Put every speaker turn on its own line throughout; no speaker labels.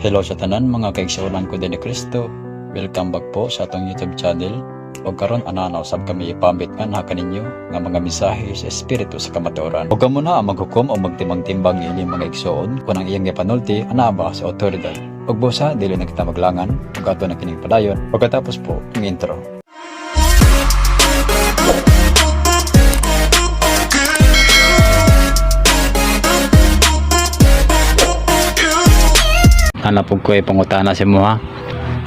Hello sa tanan mga kaigsuonan ko din ni Kristo. Welcome back po sa atong YouTube channel. O karon anana usab kami ipambit nga na kaninyo nga mga mensahe sa espiritu sa kamatuoran. O kamo na ang maghukom o magtimbang-timbang ini mga igsuon kung ang iyang gipanulti ana ba sa otoridad. Og busa dili na kita maglangan ug ato na kining padayon. Pagkatapos po ang intro. Hanap ko pangutana sa mo ha.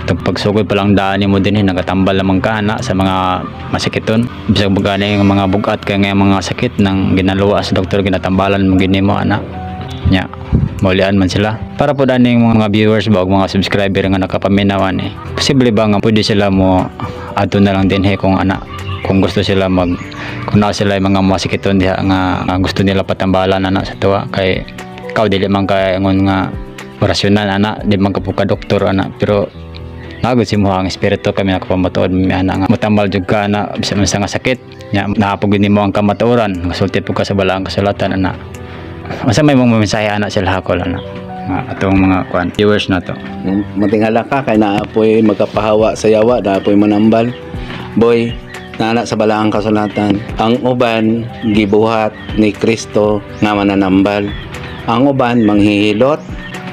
Itong pagsugod pa lang daan mo din nagatambal lamang ka na sa mga masakiton. Bisag bagani yung mga bugat kaya nga mga sakit nang ginaluwa sa doktor ginatambalan mo gini mo ana. Nya, maulian man sila. Para po dani yung mga viewers ba mga subscriber nga nakapaminawan Posible ba nga pwede sila mo ato na lang din kung ana kung gusto sila kung na sila yung mga masakiton diha nga gusto nila patambalan ana sa tuwa kay ikaw dili man kay ngon nga orasyonan anak di man ka doktor anak pero nagod si mo ang espiritu kami nakapamatuod mi anak nga matambal jud ka na bisan sa nga sakit nya naapog nimo ang kamatuoran masulti po ka sa balaang kasulatan anak asa may mong mensahe anak sila hakol anak atong mga viewers na to
matingala ka kay naapoy magkapahawa sa yawa naapoy manambal boy nana sa balaang kasulatan ang uban gibuhat ni Kristo nga mananambal ang uban manghihilot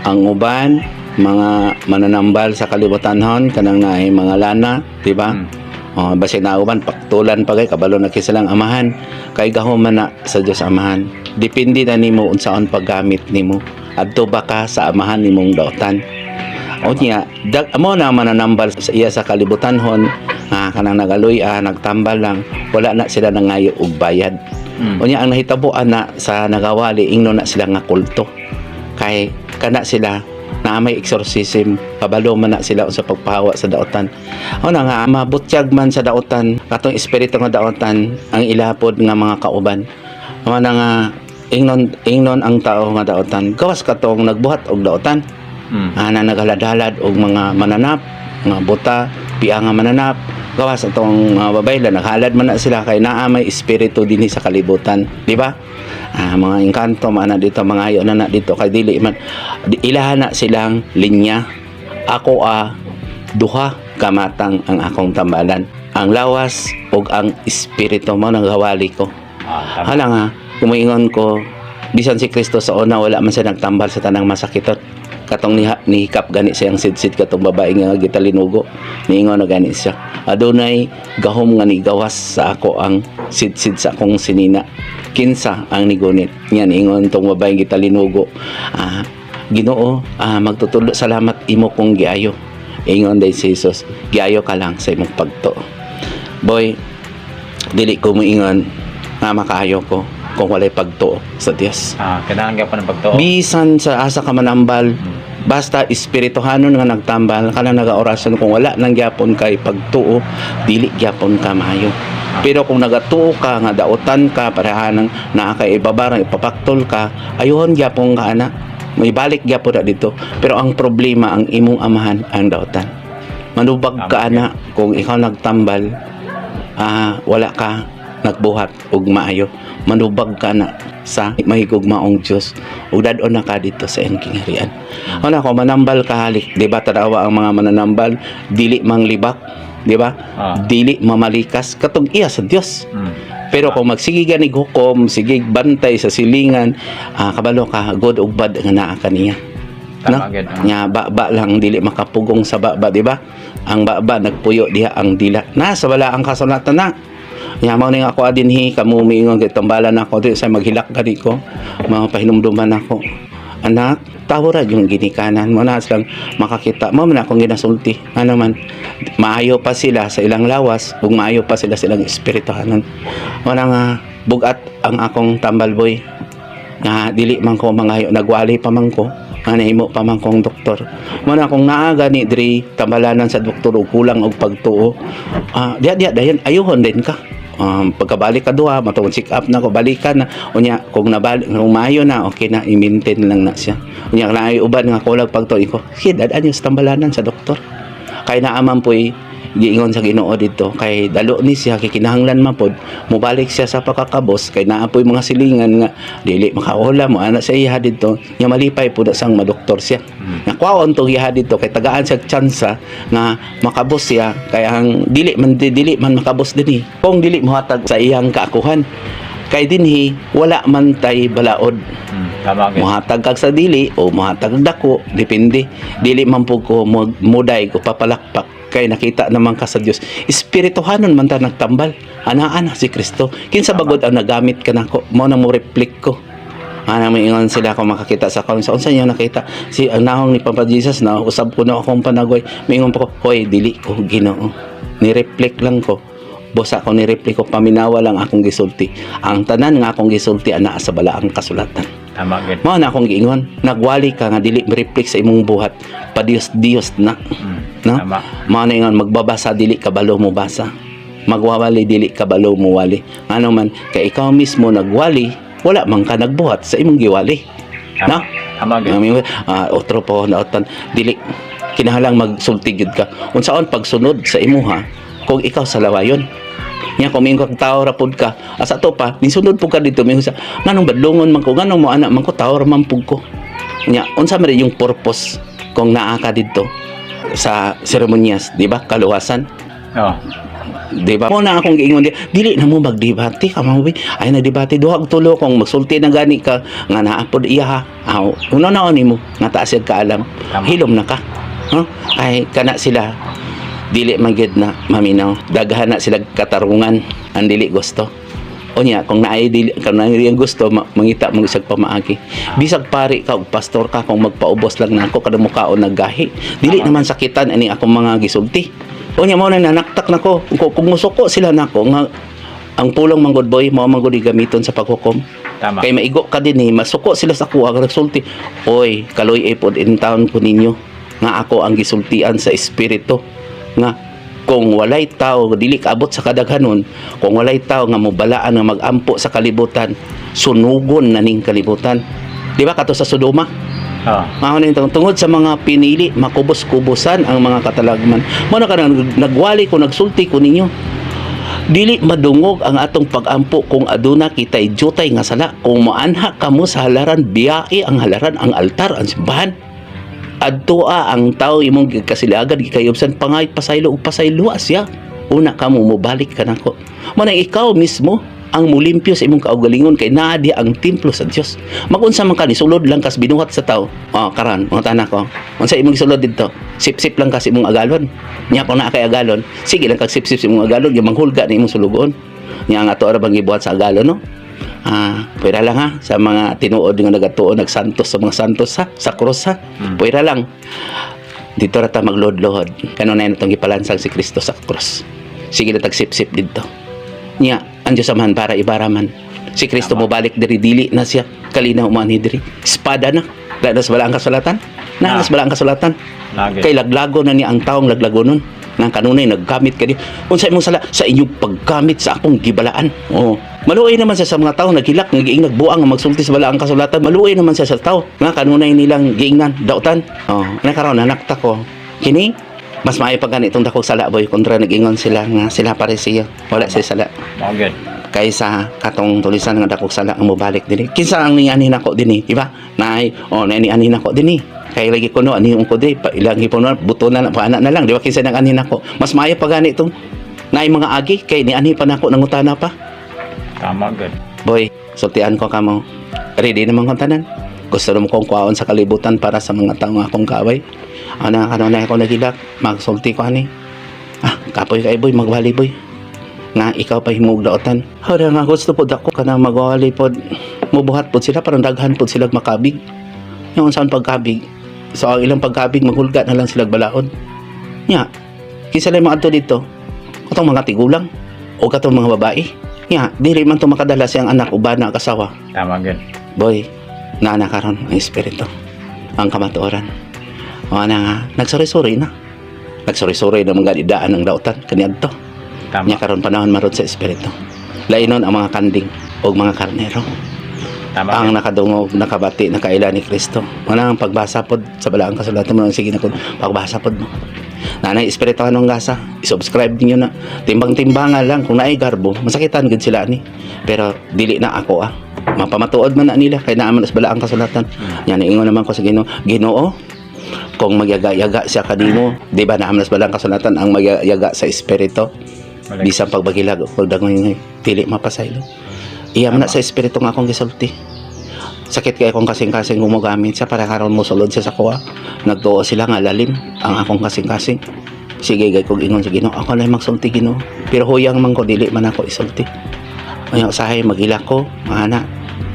ang uban mga mananambal sa kalibutanhon kanang naay mga lana di ba basi na uban paktulan pagay kabalo na kisilang amahan kay gahuman na sa Dios amahan depende na nimo unsaon paggamit nimo adto ba ka sa amahan nimong daotan o niya amo na mananambal sa iya sa kalibutanhon kanang nagaluy nagtambal lang wala na sila nangayo og bayad o niya ang nahitabuan na sa nagawali ingno na sila nga kulto kay kana sila na may exorcism kabalo man na sila sa pagpahawa sa daotan o na nga mabutyag man sa daotan katong espiritu nga daotan ang ilapod nga mga kauban o na nga ingnon ang tao nga daotan gawas katong nagbuhat og daotan na nagaladhalad og mga mananap nga buta piya nga mananap gawas atong mga babayla naghalad man na sila kay naa may espiritu dinhi sa kalibutan di ba mga engkanto man dito mga ayo na dito kay dili man ilahan na silang linya ako duha kamatang ang akong tambalan ang lawas ug ang espiritu mo nagawali ko hala nga kumingon ko bisan si Kristo sa una wala man siya nagtambal sa tanang masakiton katong nihikap gani siyang sidsid katong babae nga gitalinugo niingon na gani siya adunay gahom nga nigawas sa ako ang sidsid sa akong sinina kinsa ang nigunit yan ingon tong babae gitalinugo Ginoo magtutulo salamat imo kong giayo ingon day si Jesus giayo ka lang sa imong pagtuo boy dili ko moingon nga makaayo ko kung walay pagtuo sa Dios
kailangan gyapon ng pagtuo
bisan sa asa ka manambal basta espirituhanon nga nagtambal kana nagaorasyon kung wala nang gyapon kay pagtuo dili gyapon ka maayo pero kung nagatuo ka nga daotan ka parehanang naa kay ibabarang ipapaktol ka ayuhon gyapon ka ana may balik gyapon na dito pero ang problema ang imong amahan ang daotan manubag ka ana kung ikaw nagtambal wala ka nagbuhat og maayo manubag ka na sa mahigugmaong Dios ug dadon na ka dito sa iyang kingharian ana ko manambal ka halik di ba tanawa ang mga mananambal dili manglibak di ba dili mamalikas katong iya sa Dios pero kung magsige ganig hukom sige bantay sa silingan kabalo ka good ug bad nga naa kaniya no nya ba lang dili makapugong sa ba di ba ang ba nagpuyo diha ang dila na sa wala ang kasulatan na mao ning ako adinhi kamo miingon kay tambalan ako di sa maghilak gani ko mga pahinumduman ako anak tawra yung ginikanan mo na silang makakita mo man akong ginasulti ano man maayo pa sila sa ilang lawas ug maayo pa sila silang espirituhanon wala nga bugat ang akong tambal boy nga dili man ko mangayo nagwali pa man ko nga nahimo pa man kong doktor mo na akong naa gani diri tambalanan sa doktor ug kulang og pagtuo diya dayon ayuhon din ka pagkabalik ka duha matong check up na ko balikan na unya kung nabalik kung maayo na okay na i-maintain lang na siya unya na ay uban nga kulag pagtuo ko kidad anyo sa tambalanan sa doktor kay naaman po'y giingon sa Ginoo dito kay dalo ni siya kay kinahanglan mapod mobalik siya sa pakakabos kay naapoy mga silingan nga dili makaula mo ana sa iya dito nya malipay pud sang madoktor siya. Nakwaon to iya dito kay tagaan siya tsansa nga makabos siya kay ang dili man makabos dinhi kung dili mohatag sa iyang kaakuhan kay dinhi wala man tay balaod.
Tama gid.
Muhatag kag sa dili o muhatag kag dako depende dili man pud ko muday ko papalakpak kay nakita naman ka sa Dios espirituhanon man ta nagtambal ana si Kristo kinsa bagod ang nagamit ka nako mao na mo reflect ko ana may ingon sila kung makakita sa karon sa unsa niya nakita si ang nahong ni Papa Jesus na usab ko na akong panagoy mingon pa ko hoy dili ko Ginoo ni reflect lang ko bosa ko ni reflect ko paminawa lang akong gisulti ang tanan nga akong gisulti ana sa balaang kasulatan.
Tama gid.
Mao na akong giingon, nagwali ka nga dili reflect sa imong buhat, pa Dios na. No?
Tama.
Mao na ingon magbabasa dili kabalo mo basa. Magwawali dili kabalo mo wali. Ano man kay ikaw mismo nagwali, wala man ka nagbuhat sa imong giwali. No?
Tama gid.
Otro po na otan dili kinahanglang magsulti gyud ka. Unsaon pagsunod sa imuha kung ikaw sa lawayon. Nya kung mingo kag tawo ra pud ka asa to pa nisunod pud ka dito mingo sa nganong badlongon man ko nganong mo anak man ko tawo ra man pud ko nya unsa man yung purpose kung naa ka dito sa seremonyas di ba kaluwasan
Oh.
di ba mo na akong giingon dili na mo magdebate ka mawi ay nagdebate duha og tulo kung magsulti na gani ka nga naa pod iya ha uno na nimo nga taas ka alam hilom na ka ay kana sila dili man gyud na maminaw daghan na sila katarungan ang dili gusto unya kung naay dili kung naay gusto mangita mo isag pamaagi bisag pari ka og pastor ka kung magpaubos lang nako kada mukaon naggahi dili naman sakitan ani akong mga gisulti unya mao na nanaktak nako kung musuko sila nako nga ang pulong manggod boy mao manggod gamiton sa paghukom.
Tama.
Kay maigo ka din masuko sila sa kuha resulti oy kaloy ipod in town ko ninyo nga ako ang gisultian sa espiritu nga kung walay tao dili kaabot sa kadaghanon kung walay tao nga mobalaan nga magampo sa kalibutan sunugon na ning kalibutan di ba kato sa Sodoma mao na tungod sa mga pinili makubos-kubosan ang mga katalagman mo na kanang nagwali ko nagsulti ko ninyo dili madungog ang atong pagampo kung aduna kitay jutay nga sala kung maanha kamo sa halaran biyae ang halaran ang altar ang simbahan adtoa ang tao imong gikasilagan gikayobsan pangay pasaylo ug pasaylo asya una kamo mobalik ka nako mo na ikaw mismo ang mulimpyo sa imong kaugalingon kay naa di ang templo sa Dios magunsa man ka ni sulod lang kas binuhat sa tao karan mga tanak ko unsa imong sulod didto sip-sip lang kas imong agalon nya kung naa kay agalon sige lang kag sip-sip sa imong agalon yung manghulga ni imong sulugon nya ang ato ra bang gibuhat sa agalon no pwera lang ha sa mga tinuod nga nagatuo nagsantos sa mga santos ha sa cross ha pwera lang dito ra ta maglod-lohod kano na itong gipalansang si Kristo sa cross sige na tagsip-sip dito nya ang Diyos amahan para ibaraman si Kristo mo balik diri dili na siya kalinaw man diri espada na nas bala ang kasulatan nas bala ang kasulatan kay laglago na ni ang taong laglagonon nang kanunay naggamit kadi unsa imong sala sa inyong paggamit sa akong gibalaan maluoy naman siya sa mga tao naghilak nga giing nagbuang nga magsulti sa balaang kasulatan maluoy naman siya sa tao nga kanunay nilang giingnan dautan nakaron nanakta ko kini mas maayo pa ganitong dakog sala boy kontra nag-ingon sila nga sila parisiyo wala siya sala
good
kaysa katong tulisan nga dakog sala ang mobalik dinhi kinsa ang niani nako dinhi di ba nay ni ani nako dinhi kay lagi ko no ani ko di pa ilang hipon buto na paana na lang di ba kinsa nang ani nako mas maayo pa gani itong nay mga agi kay ni ani pa nako nangutana pa
tama good
boy sultian ko kamo ready naman kong tanan gusto mo kong kuwaon sa kalibutan para sa mga tao nga akong kaway ana kanunay ako nagilak magsulti ko ani kapoy kay boy magwali boy nga ikaw pa himog daotan hara nga gusto pod ako kana magwali pod mubuhat pod sila parang daghan pod sila makabig yung saan pagkabig so ang ilang pagkabig maghulga na lang sila balaod nya kinsa lay mga adto dito katong mga tigulang o katong mga babae nya dili man to makadala siyang anak uban na kasawa
tama gid
boy nana karon ang espiritu ang kamatuoran nga nagsuri-suri na nagsuri-suri na mga idaan ng dautan kaniadto nya karon panahon marod sa espiritu lainon ang mga kanding o mga karnero ang nakadungog nakabati nakaila ni Kristo wala ang pagbasa pod sa balaang kasulatan mo sige na kun pagbasa pod mo nanay espirituhan ng gasa, i-subscribe niyo na. Timbang-timbangan lang kung naay garbo, masakitan gud sila ni. Pero dili na ako mapamatuod man na nila kay naa man sa balaang kasulatan. Yan ingon naman ko sa Ginoo, Ginoo, kung magyaga-yaga siya kanimo, di ba naa man sa balaang kasulatan ang magyaga sa espiritu. Bisan pagbagilag o pagdangoy dili mapasaylo. Iya man na sa espiritu nga akong gisulti. Sakit kay akong kasing-kasing gumagamit siya para karon mo sulod siya sa kuha. Nagtuo sila nga lalim ang akong kasing-kasing. Sige gay kog ingon sa Ginoo, ako na magsulti Ginoo. Pero huyang man ko dili man ako isulti. Ayaw usahay magila ko, ana.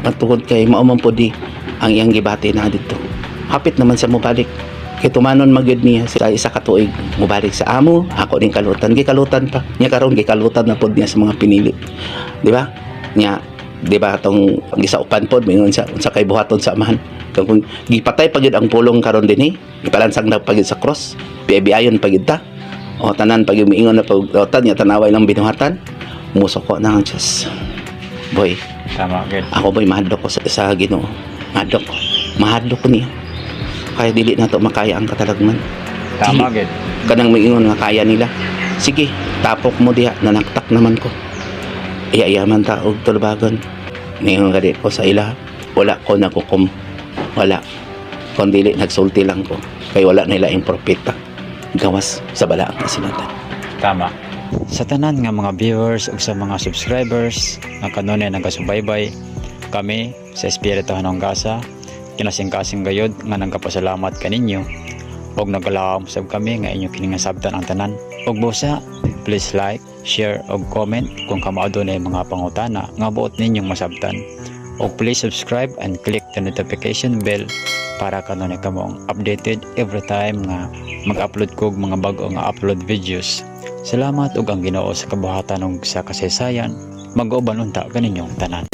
Matungod kay mao man pudi ang iyang gibati na dito. Hapit naman siya mobalik. Kay tumanon magyud niya sa isa ka tuig mobalik sa amo, ako din kalutan, gikalutan pa. Nya karon gikalutan na pod niya sa mga pinili. Di ba? Nya di ba tong gisaupan pod mingon sa kay buhaton sa amahan kung gipatay pagid ang pulong karon dinhi ipalansang na pagid sa cross biayon pagid ta o tanan pagid miingon na pagdotan nya tanaway lang binuhatan musoko na ang Diyos boy
Tama gid.
ako boy mahadlok ko sa Ginoo mahadlok ko niya kaya dili na to makaya ang katalagman
Tama gid.
kanang miingon nga kaya nila sige tapok mo diha nanaktak naman ko iya-iya man ta og tulubagon ngayon gadi ko sa ila wala ko nakukum wala kung dili nagsulti lang ko kay wala nila yung propeta gawas sa balaang kasulatan.
Tama. Sa tanan nga mga viewers ug sa mga subscribers nga kanunay nagasubaybay kami sa Espiritu Hanong Gasa kinasing-kasing gayud nga nagkapasalamat kaninyo ug nagalaom sab kami nga inyo kini nga sabtan ang tanan ug busa please like, share ug comment kung kamao dunay mga pangutana nga buot ninyong masabtan ug please subscribe and click the notification bell para kanunay kamong updated every time nga mag-upload kog mga bago nga upload videos. Salamat ug ang Ginoo sa kabuhatan ug sa kasaysayan mag-uban unta kaninyong tanan.